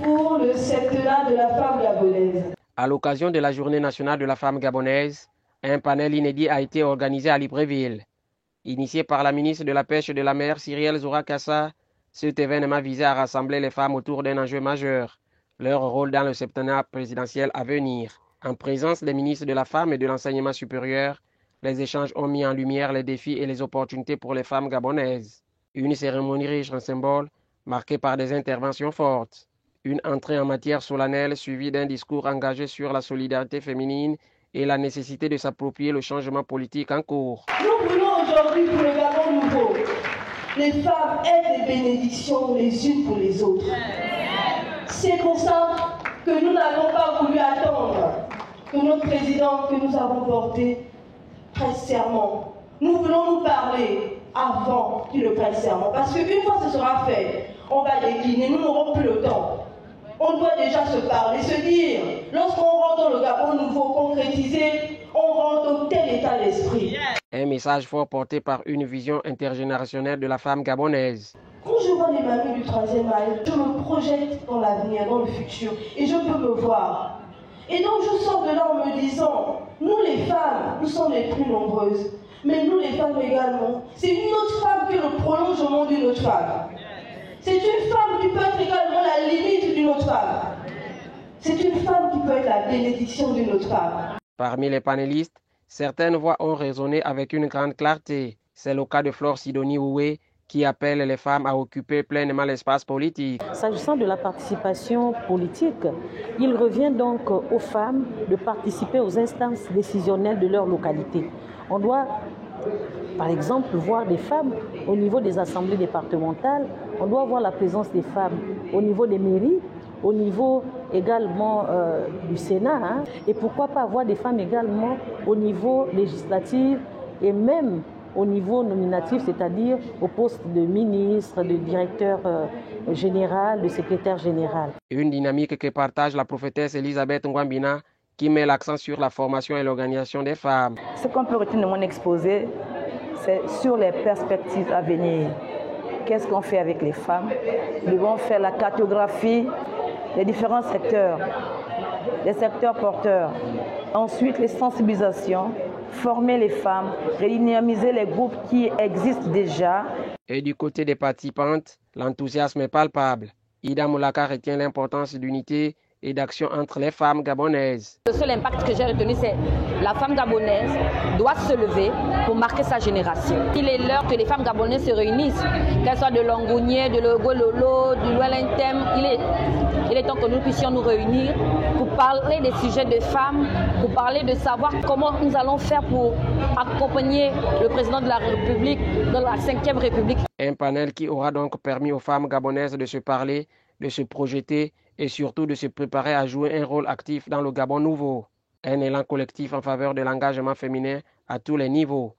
pour le septennat de la femme gabonaise. À l'occasion de la Journée nationale de la femme gabonaise, un panel inédit a été organisé à Libreville. Initié par la ministre de la Pêche et de la Mer, Cyrielle Zourakassa, cet événement visait à rassembler les femmes autour d'un enjeu majeur, leur rôle dans le septennat présidentiel à venir. En présence des ministres de la Femme et de l'Enseignement supérieur, les échanges ont mis en lumière les défis et les opportunités pour les femmes gabonaises. Une cérémonie riche en symboles, marquée par des interventions fortes. Une entrée en matière solennelle suivie d'un discours engagé sur la solidarité féminine et la nécessité de s'approprier le changement politique en cours. Nous voulons aujourd'hui pour le Gabon nouveau, les femmes aient des bénédictions les unes pour les autres. C'est pour ça que nous n'avons pas voulu attendre que notre président que nous avons porté presse serment. Nous voulons nous parler avant qu'il ne presse serment. Parce qu'une fois que ce sera fait, on va décliner, nous n'aurons plus le temps. On doit déjà se parler, se dire, lorsqu'on rentre dans le Gabon nouveau concrétisé, on rentre dans tel état d'esprit. Un message fort porté par une vision intergénérationnelle de la femme gabonaise. Quand je vois les mamies du 3e âge, je me projette dans l'avenir, dans le futur, et je peux me voir. Et donc je sors de là en me disant, nous les femmes, nous sommes les plus nombreuses, mais nous les femmes également, c'est une autre femme qui est le prolongement d'une autre femme. C'est une femme qui peut être également la limite d'une autre femme. C'est une femme qui peut être la bénédiction d'une autre femme. Parmi les panélistes, certaines voix ont résonné avec une grande clarté. C'est le cas de Flore Sidonie Oué, qui appelle les femmes à occuper pleinement l'espace politique. S'agissant de la participation politique, il revient donc aux femmes de participer aux instances décisionnelles de leur localité. On doit, par exemple, voir des femmes au niveau des assemblées départementales, on doit voir la présence des femmes au niveau des mairies, au niveau également du Sénat, et pourquoi pas avoir des femmes également au niveau législatif et même au niveau nominatif, c'est-à-dire au poste de ministre, de directeur général, de secrétaire général. Une dynamique que partage la prophétesse Elisabeth Ngwambina, qui met l'accent sur la formation et l'organisation des femmes. Ce qu'on peut retenir de mon exposé, c'est sur les perspectives à venir. Qu'est-ce qu'on fait avec les femmes? Nous devons faire la cartographie des différents secteurs, des secteurs porteurs. Ensuite, les sensibilisations, former les femmes, redynamiser les groupes qui existent déjà. Et du côté des participantes, l'enthousiasme est palpable. Ida Moulaka retient l'importance d'unité et d'action entre les femmes gabonaises. Le seul impact que j'ai retenu, c'est la femme gabonaise doit se lever pour marquer sa génération. Il est l'heure que les femmes gabonaises se réunissent, qu'elles soient de Longounier, de Logololo, du Loelentem. Il est temps que nous puissions nous réunir pour parler des sujets de femmes, pour parler de savoir comment nous allons faire pour accompagner le président de la République dans la 5e République. Un panel qui aura donc permis aux femmes gabonaises de se parler, de se projeter et surtout de se préparer à jouer un rôle actif dans le Gabon nouveau. Un élan collectif en faveur de l'engagement féminin à tous les niveaux.